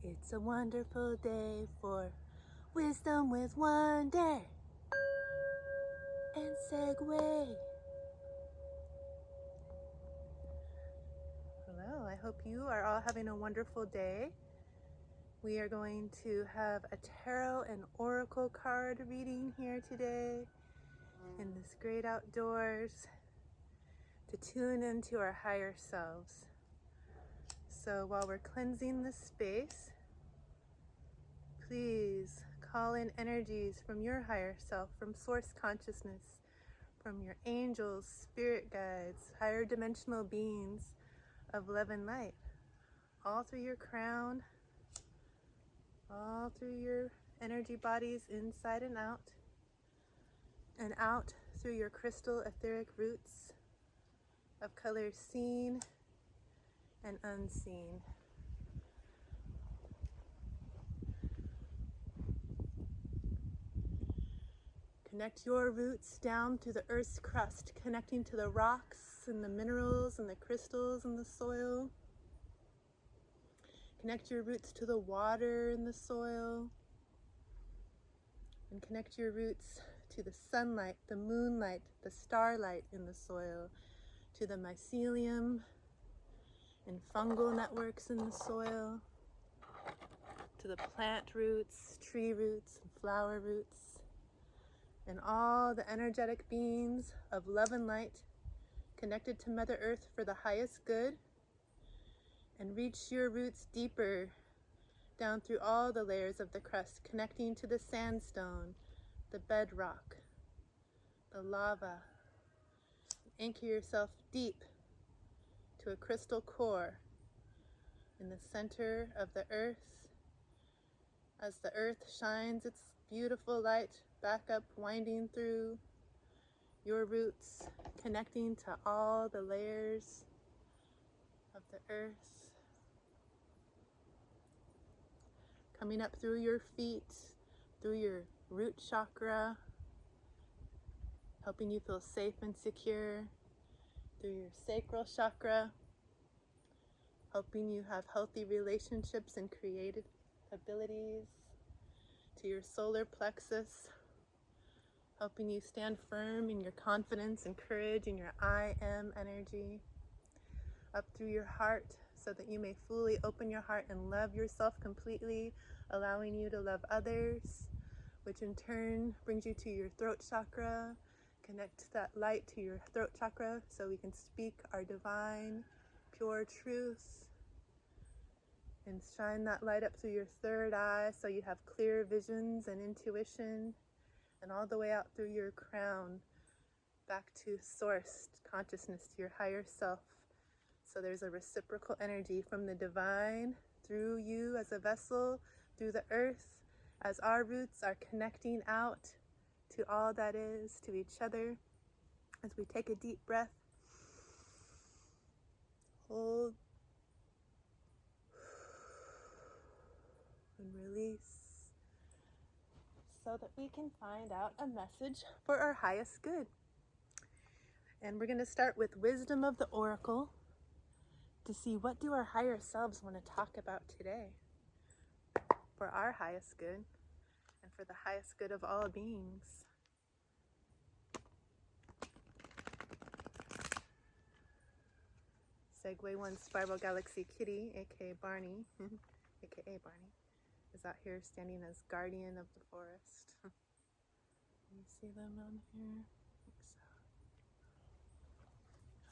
It's a wonderful day for wisdom with wonder and Segue. Hello, I hope you are all having a wonderful day. We are going to have a tarot and oracle card reading here today in this great outdoors to tune into our higher selves. So while we're cleansing the space, please call in energies from your higher self, from source consciousness, from your angels, spirit guides, higher dimensional beings of love and light, all through your crown, all through your energy bodies inside and out through your crystal etheric roots of colors seen and unseen. Connect your roots down through the earth's crust, connecting to the rocks and the minerals and the crystals in the soil. Connect your roots to the water in the soil. And connect your roots to the sunlight, the moonlight, the starlight in the soil, to the mycelium and fungal networks in the soil, to the plant roots, tree roots, and flower roots, and all the energetic beings of love and light connected to Mother Earth for the highest good, and reach your roots deeper down through all the layers of the crust, connecting to the sandstone, the bedrock, the lava. Anchor yourself deep to a crystal core in the center of the earth as the earth shines its beautiful light back up, winding through your roots, connecting to all the layers of the earth, coming up through your feet, through your root chakra, helping you feel safe and secure, through your sacral chakra, helping you have healthy relationships and creative abilities, to your solar plexus, helping you stand firm in your confidence and courage in your I am energy, up through your heart so that you may fully open your heart and love yourself completely, allowing you to love others, which in turn brings you to your throat chakra. Connect that light to your throat chakra so we can speak our divine, pure truth, and shine that light up through your third eye so you have clear visions and intuition, and all the way out through your crown back to source consciousness, to your higher self. So there's a reciprocal energy from the divine through you as a vessel, through the earth, as our roots are connecting out to all that is, to each other. As we take a deep breath, hold, and release, so that we can find out a message for our highest good. And we're going to start with wisdom of the oracle to see what do our higher selves want to talk about today for our highest good and for the highest good of all beings. Segue 1 Spiral Galaxy Kitty, aka Barney, aka Barney, is out here standing as guardian of the forest. You see them on here? I think so.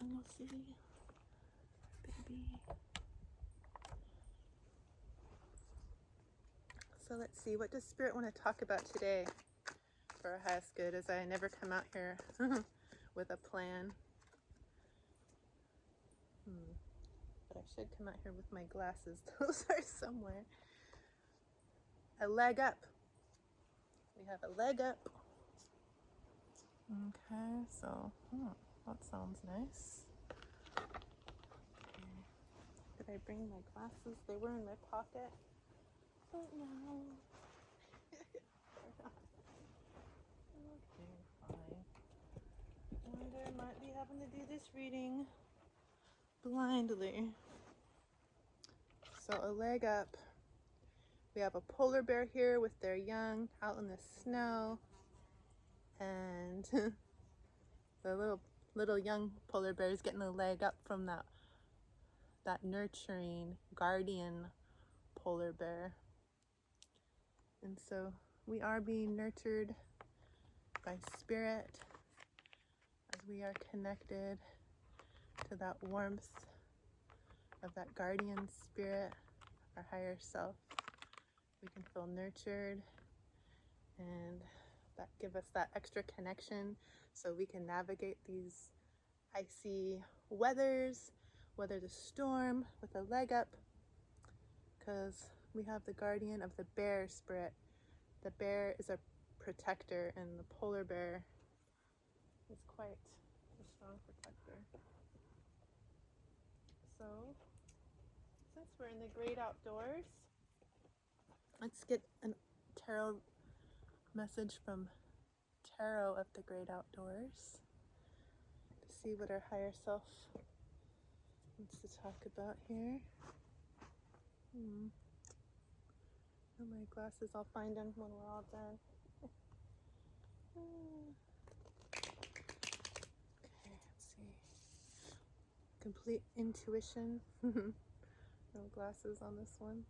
And you'll see baby. So let's see, what does Spirit want to talk about today for our highest good, as I never come out here with a plan. But I should come out here with my glasses. Those are somewhere. A leg up. We have a leg up. Okay, so that sounds nice. Okay. Did I bring my glasses? They were in my pocket. But no. Okay, fine. I wonder, I might be having to do this reading blindly. So a leg up We have a polar bear here with their young out in the snow. And the little young polar bear is getting a leg up from that nurturing guardian polar bear. And so we are being nurtured by spirit as we are connected to that warmth of that guardian spirit, our higher self. We can feel nurtured, and that give us that extra connection so we can navigate these icy weathers, weather the storm with a leg up, because we have the guardian of the bear spirit. The bear is a protector, and the polar bear is quite a strong protector. So, since we're in the great outdoors, let's get a tarot message from Tarot of the Great Outdoors to see what our higher self wants to talk about here. Oh, my glasses, I'll find them when we're all done. Okay, let's see. Complete intuition. No glasses on this one.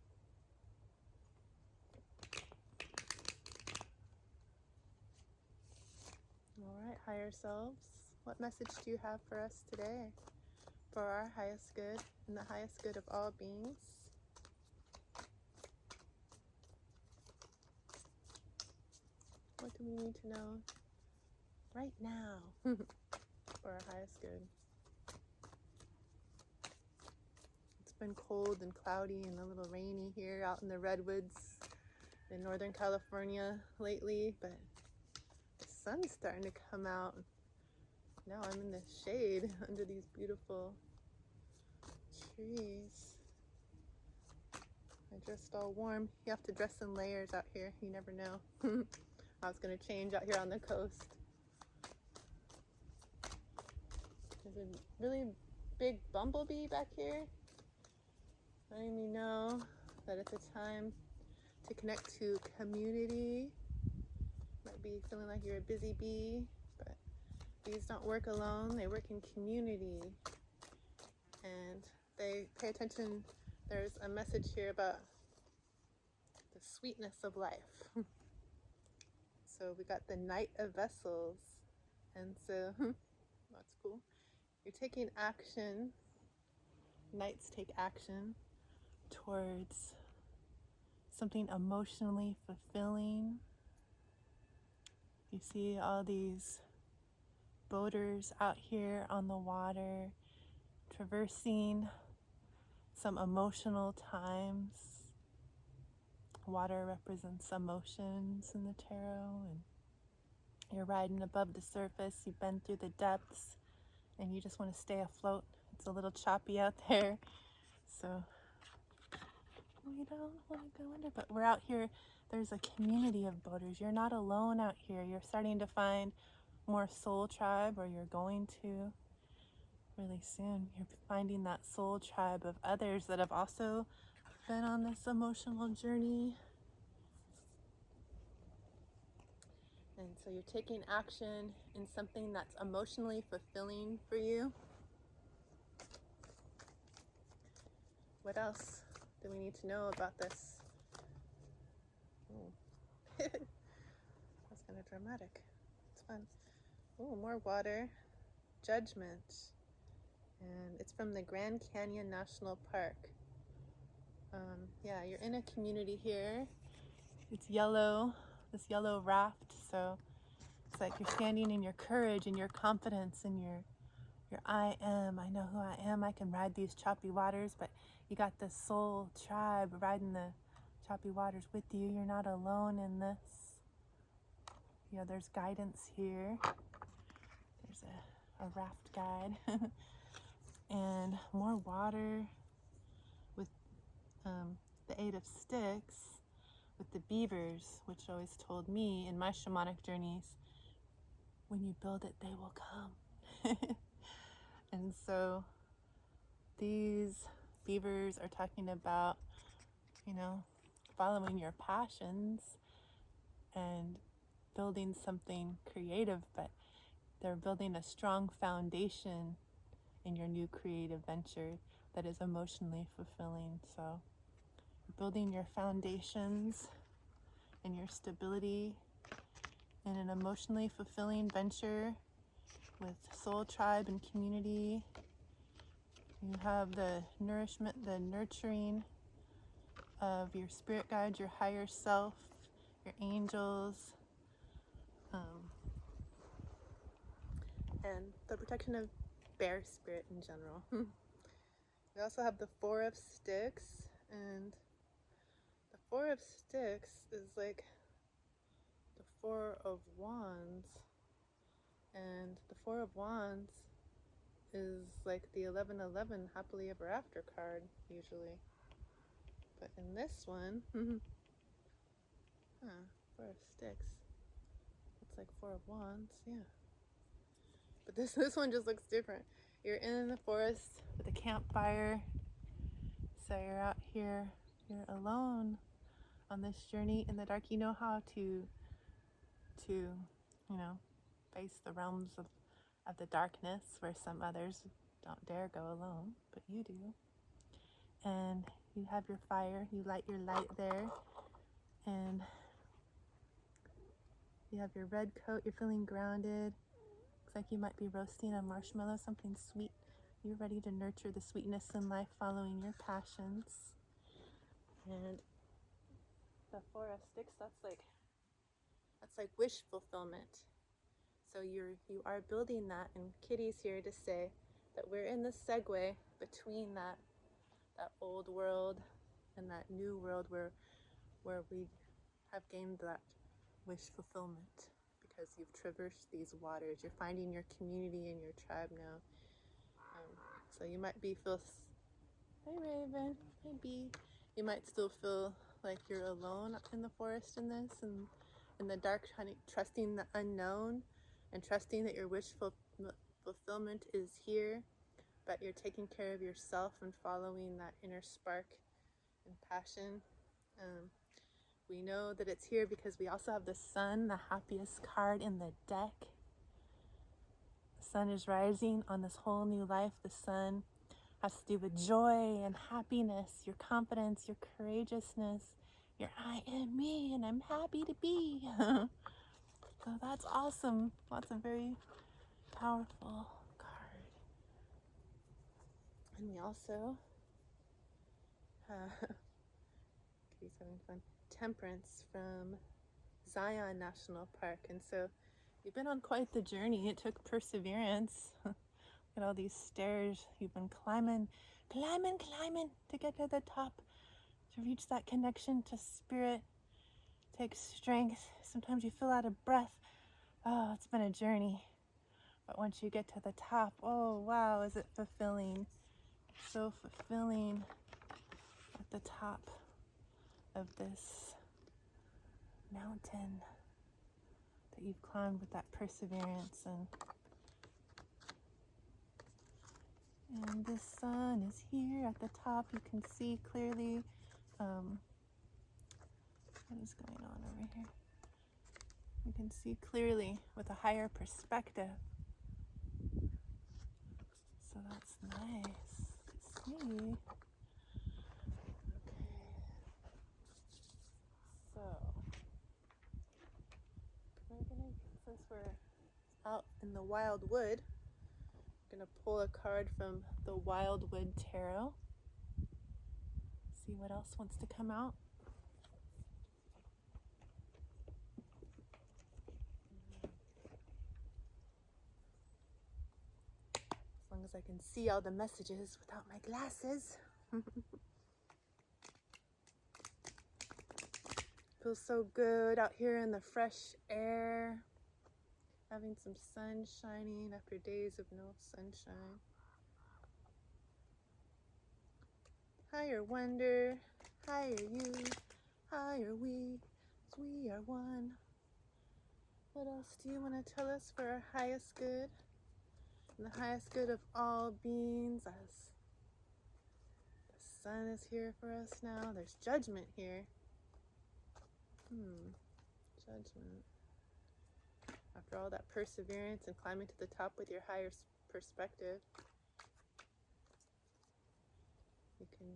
All right, higher selves, what message do you have for us today for our highest good and the highest good of all beings? What do we need to know right now for our highest good? It's been cold and cloudy and a little rainy here out in the redwoods in Northern California lately, but the sun's starting to come out. Now I'm in the shade under these beautiful trees. I dressed all warm. You have to dress in layers out here. You never know. I was going to change out here on the coast. There's a really big bumblebee back here, letting me know that it's a time to connect to community. Might be feeling like you're a busy bee, but bees don't work alone. They work in community, and they pay attention. There's a message here about the sweetness of life. So we got the Knight of Vessels, and so that's cool. You're taking action. Knights take action towards something emotionally fulfilling. You see all these boaters out here on the water, traversing some emotional times. Water represents emotions in the tarot, and you're riding above the surface. You've been through the depths, and you just want to stay afloat. It's a little choppy out there, so we don't want to go under, but we're out here. There's a community of boaters. You're not alone out here. You're starting to find more soul tribe, or you're going to really soon. You're finding that soul tribe of others that have also been on this emotional journey. And so you're taking action in something that's emotionally fulfilling for you. What else do we need to know about this? That's kind of dramatic. It's fun. Oh, more water. Judgment. And it's from the Grand Canyon National Park. Yeah, you're in a community here. It's yellow, this yellow raft. So it's like you're standing in your courage and your confidence and your I am. I know who I am. I can ride these choppy waters. But you got this soul tribe riding the choppy waters with you. You're not alone in this. You know, there's guidance here. There's a raft guide. And more water with the 8 of Sticks with the beavers, which always told me in my shamanic journeys, when you build it, they will come. And so these beavers are talking about, you know, following your passions and building something creative, but they're building a strong foundation in your new creative venture that is emotionally fulfilling. So building your foundations and your stability in an emotionally fulfilling venture with soul tribe and community. You have the nourishment, the nurturing of your spirit guides, your higher self, your angels, and the protection of bear spirit in general. We also have the Four of Sticks, and the Four of Sticks is like the Four of Wands, and the Four of Wands is like the 1111 happily ever after card usually. But in this one, Four of Sticks, it's like Four of Wands, yeah. But this one just looks different. You're in the forest with a campfire, so you're out here, you're alone on this journey in the dark. You know how to face the realms of the darkness where some others don't dare go alone, but you do. And you have your fire, you light your light there, and you have your red coat, you're feeling grounded. Looks like you might be roasting a marshmallow, something sweet. You're ready to nurture the sweetness in life, following your passions. And the Four of Sticks, that's like wish fulfillment. So you are building that, and Kitty's here to say that we're in the segue between that old world and that new world where we have gained that wish fulfillment because you've traversed these waters. You're finding your community and your tribe now. So you might feel, hey Raven, hey Bee. You might still feel like you're alone in the forest in this, and in the dark, trusting the unknown and trusting that your wish fulfillment is here, but you're taking care of yourself and following that inner spark and passion. We know that it's here because we also have the sun, the happiest card in the deck. The sun is rising on this whole new life. The sun has to do with joy and happiness, your confidence, your courageousness, your I am me and I'm happy to be. So that's awesome. That's a very powerful card. And we also have, Kitty's having fun, Temperance from Zion National Park. And so you've been on quite the journey. It took perseverance. Look at all these stairs you've been climbing to get to the top, to reach that connection to spirit. It takes strength. Sometimes you feel out of breath. Oh, it's been a journey. But once you get to the top, oh wow, is it fulfilling. So fulfilling at the top of this mountain that you've climbed with that perseverance. And the sun is here at the top. You can see clearly what is going on over here. You can see clearly with a higher perspective. So that's nice to see. Okay. So since we're out in the wild wood, I'm gonna pull a card from the Wildwood Tarot. See what else wants to come out. As long as I can see all the messages without my glasses. Feels so good out here in the fresh air, having some sun shining after days of no sunshine. Higher wonder, higher you, higher we, as we are one. What else do you want to tell us for our highest good? And the highest good of all beings, as the sun is here for us now. There's judgment here. Judgment. After all that perseverance and climbing to the top with your higher perspective, you can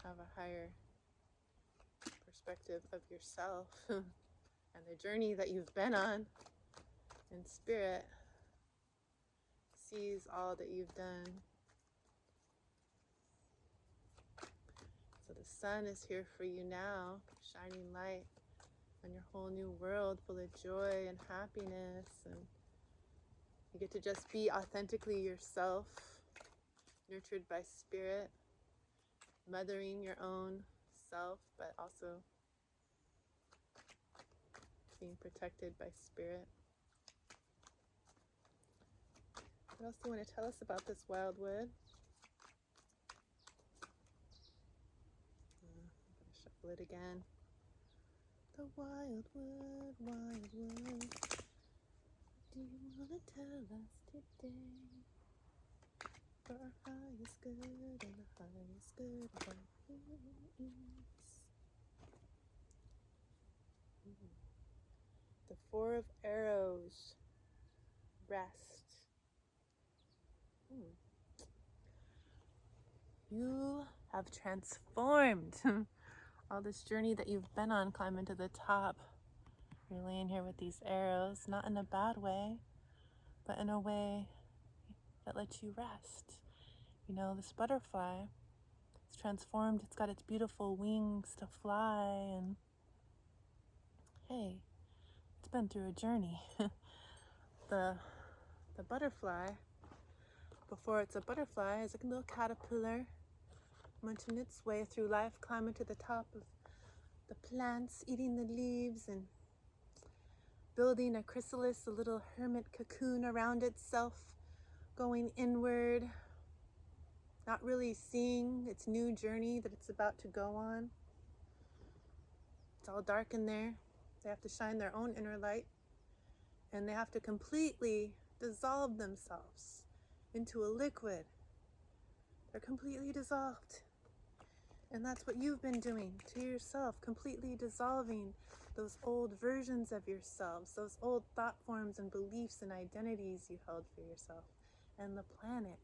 have a higher perspective of yourself and the journey that you've been on. And Spirit sees all that you've done. So the sun is here for you now, shining light on your whole new world full of joy and happiness. And you get to just be authentically yourself, nurtured by Spirit, mothering your own self, but also being protected by Spirit. What else do you want to tell us about this wildwood? I'm going to shuffle it again. The wildwood, wildwood. What do you want to tell us today? For our highest good and the highest good of our peace. The Four of Arrows. Rest. You have transformed all this journey that you've been on, climbing to the top. You're laying here with these arrows, not in a bad way, but in a way that lets you rest. You know, this butterfly is transformed. It's got its beautiful wings to fly, and hey, it's been through a journey. The butterfly, before it's a butterfly, is like a little caterpillar munching its way through life, climbing to the top of the plants, eating the leaves, and building a chrysalis, a little hermit cocoon around itself, going inward, not really seeing its new journey that it's about to go on. It's all dark in there. They have to shine their own inner light, and they have to completely dissolve themselves into a liquid. They're completely dissolved. And that's what you've been doing to yourself, completely dissolving those old versions of yourselves, those old thought forms and beliefs and identities you held for yourself and the planet.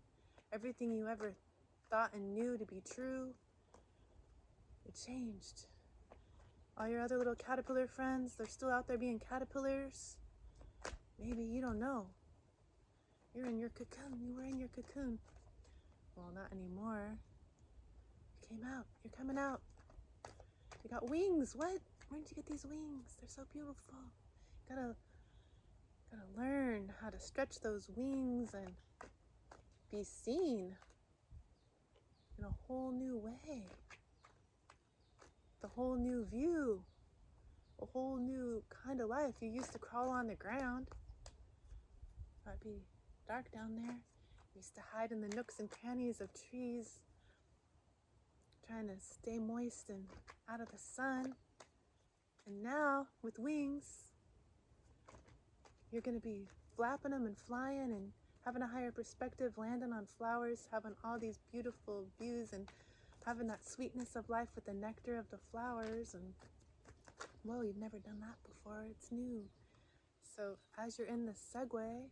Everything you ever thought and knew to be true, it changed. All your other little caterpillar friends, they're still out there being caterpillars. Maybe you don't know. You're in your cocoon. You were in your cocoon. Well, not anymore. You came out. You're coming out. You got wings. What? Where did you get these wings? They're so beautiful. Gotta learn how to stretch those wings and be seen in a whole new way. The whole new view. A whole new kind of life. You used to crawl on the ground. Might be dark down there. You used to hide in the nooks and crannies of trees, trying to stay moist and out of the sun. And now, with wings, you're going to be flapping them and flying and having a higher perspective, landing on flowers, having all these beautiful views and having that sweetness of life with the nectar of the flowers. And, whoa, you've never done that before. It's new. So as you're in the Segue,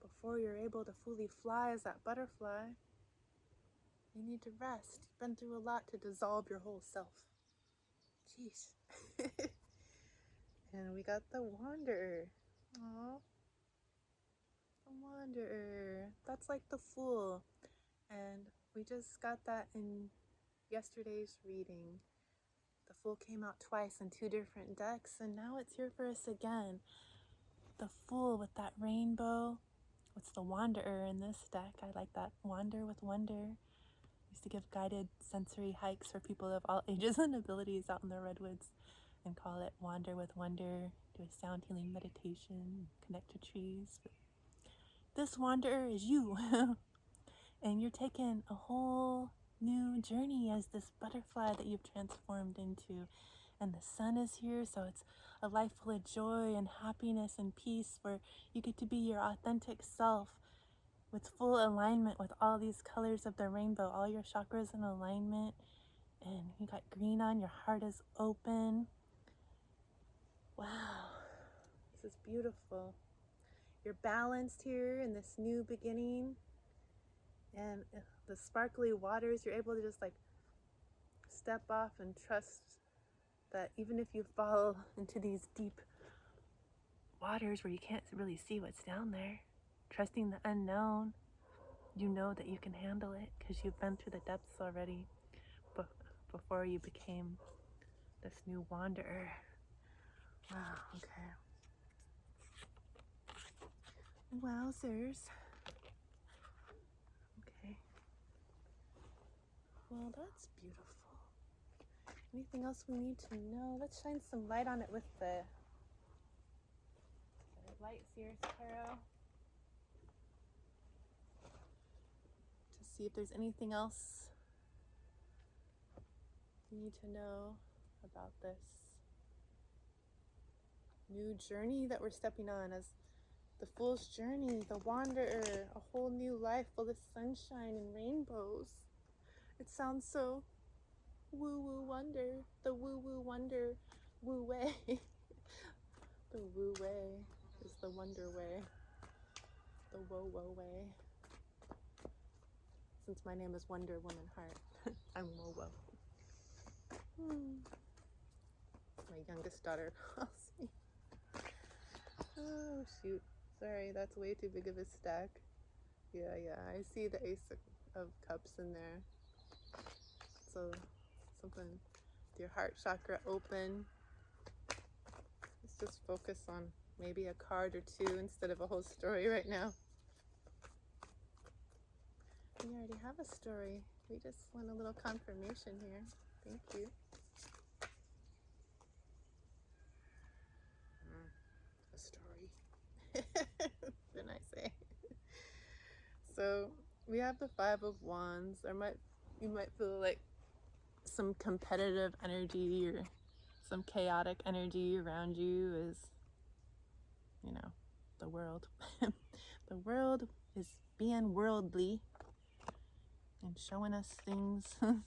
before you're able to fully fly as that butterfly, you need to rest. You've been through a lot to dissolve your whole self. Jeez. And we got the Wanderer. Aww. The Wanderer. That's like the Fool. And we just got that in yesterday's reading. The Fool came out twice in 2 different decks, and now it's here for us again. The Fool with that rainbow. What's the Wanderer in this deck? I like that. Wander with wonder. Used to give guided sensory hikes for people of all ages and abilities out in the redwoods and call it Wander with Wonder. Do a sound healing meditation, connect to trees. But this Wanderer is you. And you're taking a whole new journey as this butterfly that you've transformed into. And the sun is here, so it's a life full of joy and happiness and peace where you get to be your authentic self with full alignment with all these colors of the rainbow, all your chakras in alignment, And you got green on, your heart is open. Wow, this is beautiful. You're balanced here in this new beginning. And the sparkly waters, you're able to just like step off and trust that even if you fall into these deep waters where you can't really see what's down there, trusting the unknown, you know that you can handle it because you've been through the depths already before you became this new wanderer. Wow, okay. Wowzers. Okay. Well, that's beautiful. Anything else we need to know? Let's shine some light on it with the Light Seers Tarot to see if there's anything else you need to know about this new journey that we're stepping on as the Fool's Journey, the Wanderer, a whole new life full of sunshine and rainbows. It sounds so woo-woo wonder, the woo-woo wonder, woo way. The woo way is the wonder way, the whoa-whoa way. Since my name is Wonder Woman Heart, I'm whoa-whoa. My youngest daughter calls me. Oh, shoot. Sorry, that's way too big of a stack. Yeah, I see the Ace of Cups in there. So, something with your heart chakra open. Let's just focus on maybe a card or two instead of a whole story right now. We already have a story. We just want a little confirmation here. Thank you. A story. Then I say. So we have the Five of Wands. You might feel like some competitive energy or some chaotic energy around you is, the world. The world is being worldly and showing us things I'd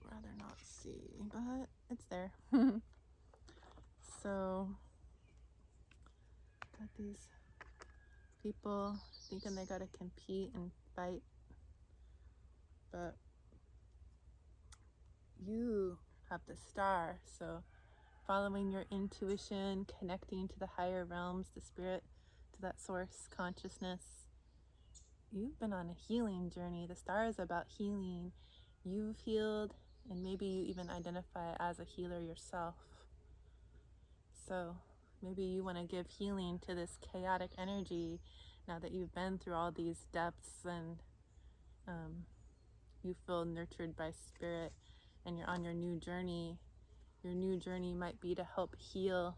rather not see, but it's there. So, got these people thinking they gotta compete and fight, but you have the star, so following your intuition, connecting to the higher realms, the spirit, to that source consciousness. You've been on a healing journey. The star is about healing. You've healed, and maybe you even identify as a healer yourself. So maybe you want to give healing to this chaotic energy now that you've been through all these depths and you feel nurtured by spirit and you're on your new journey. Your new journey might be to help heal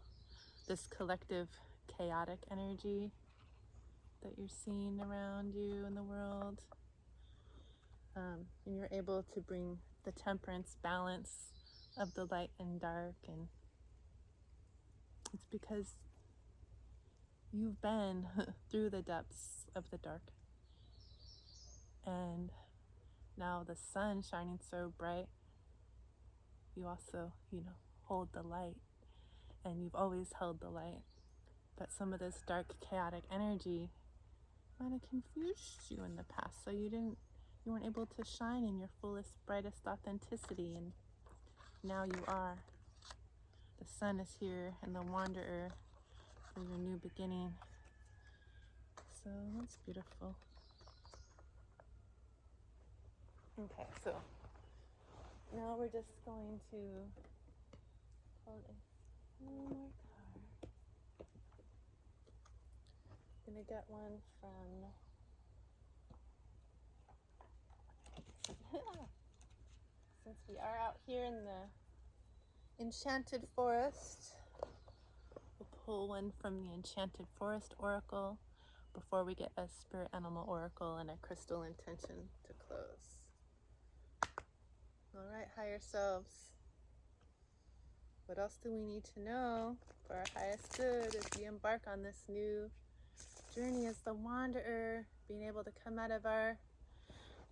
this collective chaotic energy that you're seeing around you in the world. And you're able to bring the temperance balance of the light and dark, and it's because you've been through the depths of the dark, and now the sun shining so bright, you also, hold the light, and you've always held the light, but some of this dark chaotic energy might have confused you in the past, so you weren't able to shine in your fullest, brightest authenticity, and now you are. The sun is here and the wanderer for your new beginning. So that's beautiful. Okay, so now we're just going to pull one more card. I'm gonna get one from since we are out here in the Enchanted Forest, we'll pull one from the Enchanted Forest Oracle before we get a Spirit Animal Oracle and a Crystal Intention to close. All right, higher selves. What else do we need to know for our highest good as we embark on this new journey as the Wanderer, being able to come out of our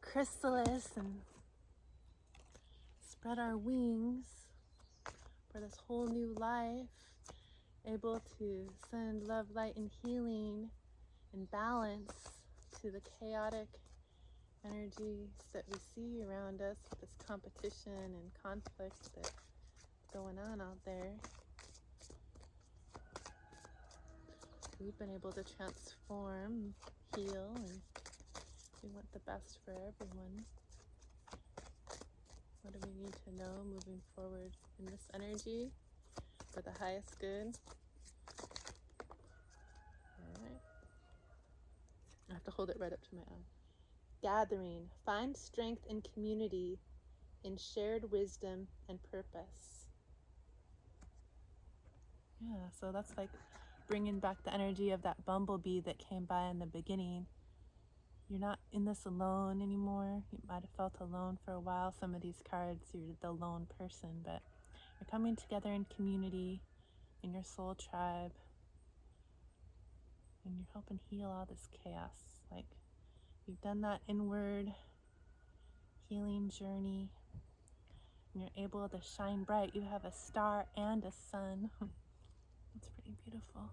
chrysalis and spread our wings for this whole new life, able to send love, light, and healing and balance to the chaotic energies that we see around us, this competition and conflict that's going on out there. We've been able to transform, heal, and we want the best for everyone. What do we need to know moving forward in this energy for the highest good? All right. I have to hold it right up to my eye. Gathering. Find strength in community, in shared wisdom and purpose. Yeah, so that's like bringing back the energy of that bumblebee that came by in the beginning. You're not in this alone anymore. You might have felt alone for a while. Some of these cards, you're the lone person, but you're coming together in community, in your soul tribe, and you're helping heal all this chaos. Like, you've done that inward healing journey, and you're able to shine bright. You have a star and a sun. That's pretty beautiful.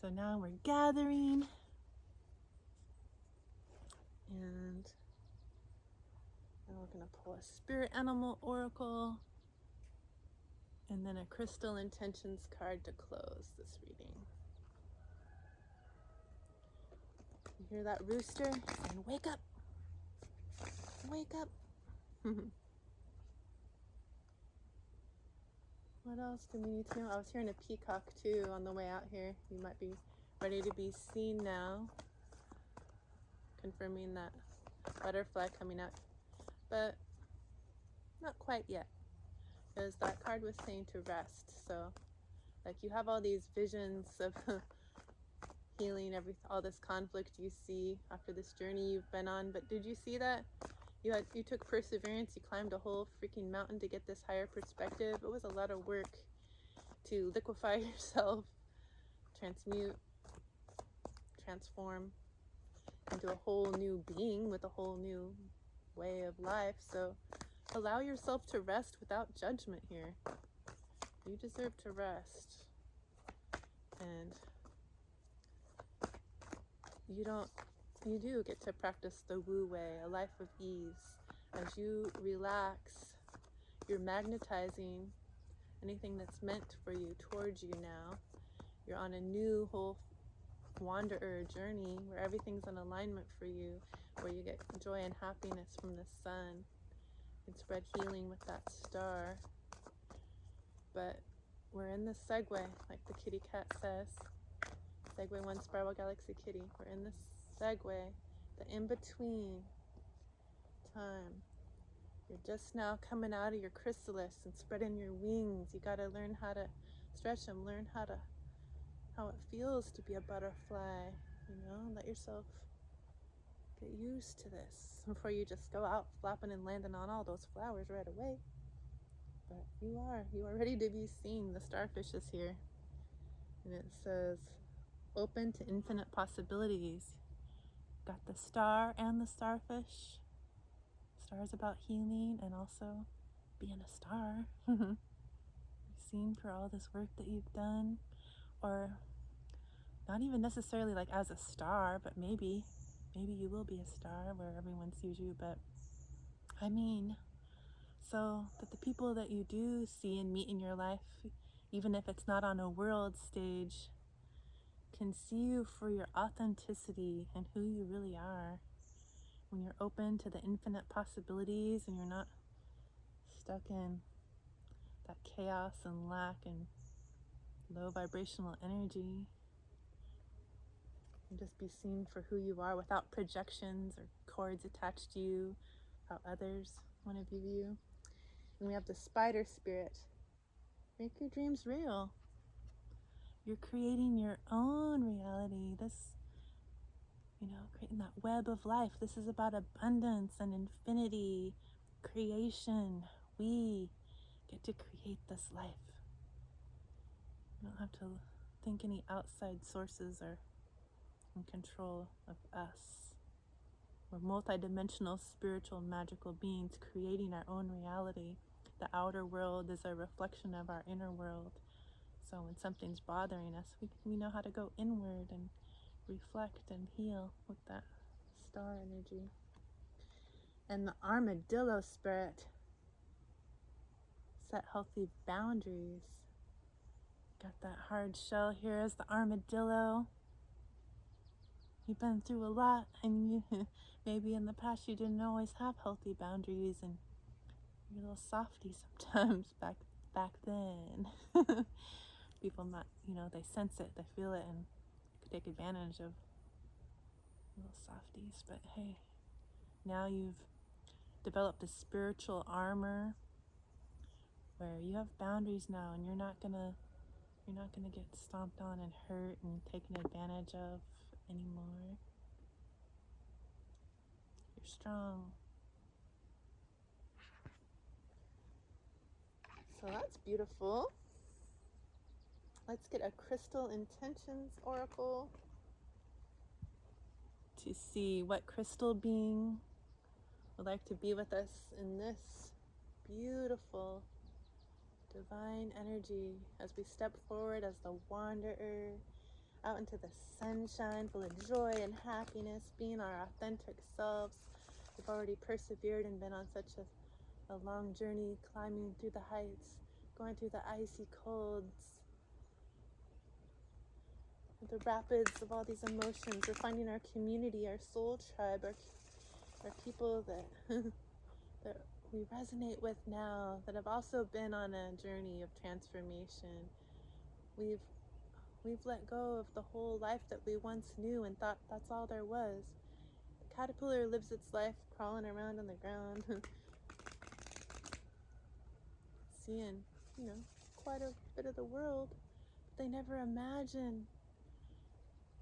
So now we're gathering, and now we're going to pull a spirit animal oracle and then a crystal intentions card to close this reading. You hear that rooster saying, wake up, wake up. What else do we need to know? I was hearing a peacock too on the way out here. You might be ready to be seen now. Confirming that butterfly coming out, but not quite yet, because that card was saying to rest. So like, you have all these visions of healing all this conflict you see after this journey you've been on, but did you see that you took perseverance? You climbed a whole freaking mountain to get this higher perspective. It was a lot of work to liquefy yourself, transmute, transform into a whole new being with a whole new way of life. So allow yourself to rest without judgment here. You deserve to rest. And you do get to practice the Wu way, a life of ease. As you relax, you're magnetizing anything that's meant for you towards you now. You're on a new whole wanderer journey where everything's in alignment for you, where you get joy and happiness from the sun. You can spread healing with that star. But we're in the segue, like the kitty cat says. Segue one, Spiral Galaxy Kitty. We're in the segue, the in-between time. You're just now coming out of your chrysalis and spreading your wings. You gotta learn how to stretch them, learn how it feels to be a butterfly, let yourself get used to this before you just go out flapping and landing on all those flowers right away. But you are ready to be seen. The starfish is here, and it says open to infinite possibilities. Got the star and the starfish. Star's about healing and also being a star. You're seen for all this work that you've done, or not even necessarily like as a star, but maybe you will be a star where everyone sees you. But I mean, so that the people that you do see and meet in your life, even if it's not on a world stage, can see you for your authenticity and who you really are. When you're open to the infinite possibilities and you're not stuck in that chaos and lack and low vibrational energy. And just be seen for who you are without projections or cords attached to you, how others want to view you. And we have the spider spirit. Make your dreams real. You're creating your own reality. This, creating that web of life. This is about abundance and infinity, creation. We get to create this life. You don't have to think any outside sources are in control of us. We're multidimensional, spiritual, magical beings creating our own reality. The outer world is a reflection of our inner world. So when something's bothering us, we know how to go inward and reflect and heal with that star energy. And the armadillo spirit set healthy boundaries. Got that hard shell here as the armadillo. You've been through a lot, and you maybe in the past you didn't always have healthy boundaries, and you're a little softy sometimes back then. People might, they sense it, they feel it, and could take advantage of little softies. But hey, now you've developed a spiritual armor where you have boundaries now, and you're not gonna get stomped on and hurt and taken advantage of anymore. You're strong. So that's beautiful. Let's get a crystal intentions oracle to see what crystal being would like to be with us in this beautiful divine energy as we step forward as the wanderer out into the sunshine, full of joy and happiness, being our authentic selves. We've already persevered and been on such a long journey, climbing through the heights, going through the icy colds, the rapids of all these emotions. We're finding our community, our soul tribe, our people that that we resonate with now, that have also been on a journey of transformation. We've let go of the whole life that we once knew and thought that's all there was. The caterpillar lives its life crawling around on the ground, seeing, quite a bit of the world. But they never imagine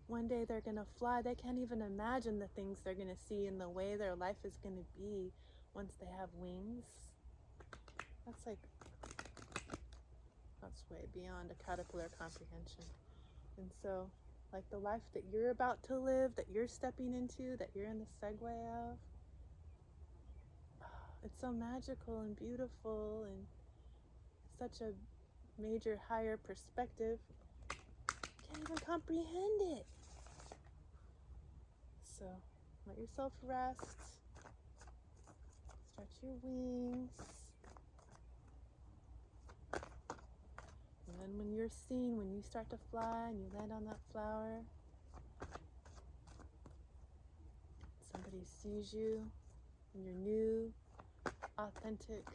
one day they're gonna fly. They can't even imagine the things they're gonna see and the way their life is gonna be once they have wings. That's way beyond a caterpillar comprehension. And so, like the life that you're about to live, that you're stepping into, that you're in the segue of, it's so magical and beautiful, and such a major higher perspective. Can't even comprehend it. So let yourself rest. Stretch your wings. And then when you start to fly and you land on that flower, somebody sees you in your new, authentic,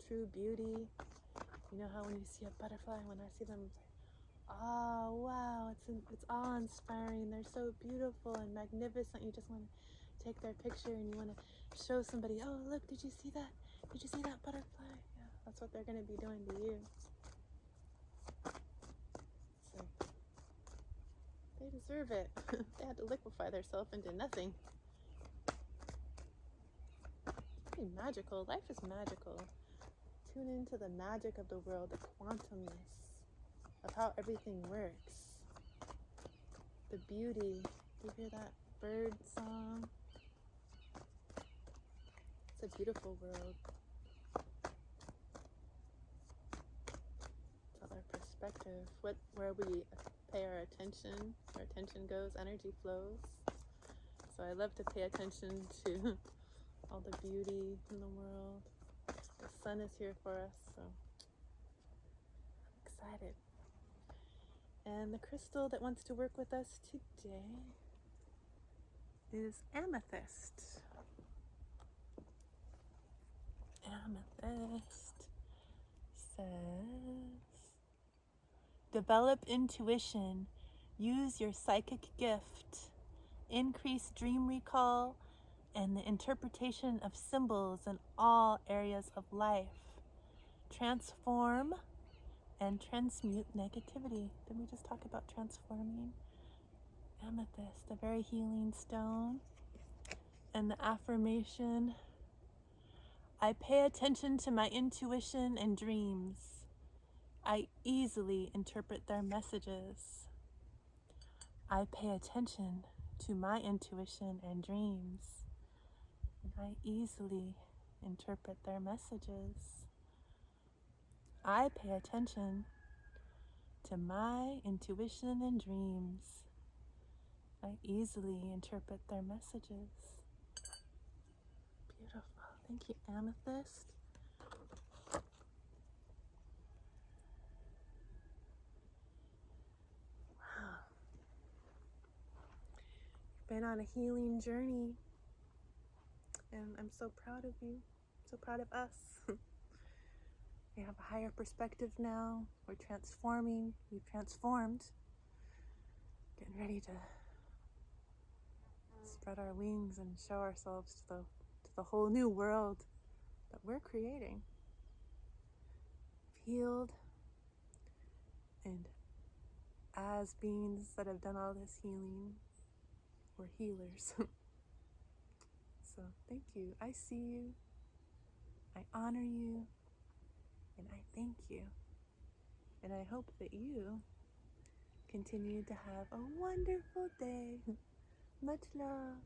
true beauty. You know how when you see a butterfly, when I see them, it's like, oh wow, it's awe-inspiring. They're so beautiful and magnificent. You just want to take their picture and you want to show somebody, oh look, did you see that? Did you see that butterfly? Yeah, that's what they're going to be doing to you. So they deserve it. They had to liquefy themselves into nothing. It's pretty magical. Life is magical. Tune into the magic of the world, the quantumness of how everything works. The beauty. Do you hear that bird song? It's a beautiful world. It's other perspective. Where we pay our attention, where attention goes, energy flows. So I love to pay attention to all the beauty in the world. The sun is here for us, so I'm excited. And the crystal that wants to work with us today is amethyst. Amethyst says, develop intuition, use your psychic gift, increase dream recall, and the interpretation of symbols in all areas of life. Transform and transmute negativity. Did we just talk about transforming? Amethyst, a very healing stone. And the affirmation, I pay attention to my intuition and dreams. I easily interpret their messages. I pay attention to my intuition and dreams. And I easily interpret their messages. I pay attention to my intuition and dreams. I easily interpret their messages. Beautiful. Thank you, Amethyst. Wow. You've been on a healing journey, and I'm so proud of you. So proud of us. We have a higher perspective now. We're transforming. We've transformed. Getting ready to spread our wings and show ourselves to the whole new world that we're creating. We've healed, and as beings that have done all this healing, we're healers. So thank you. I see you. I honor you. And I thank you. And I hope that you continue to have a wonderful day. Much love.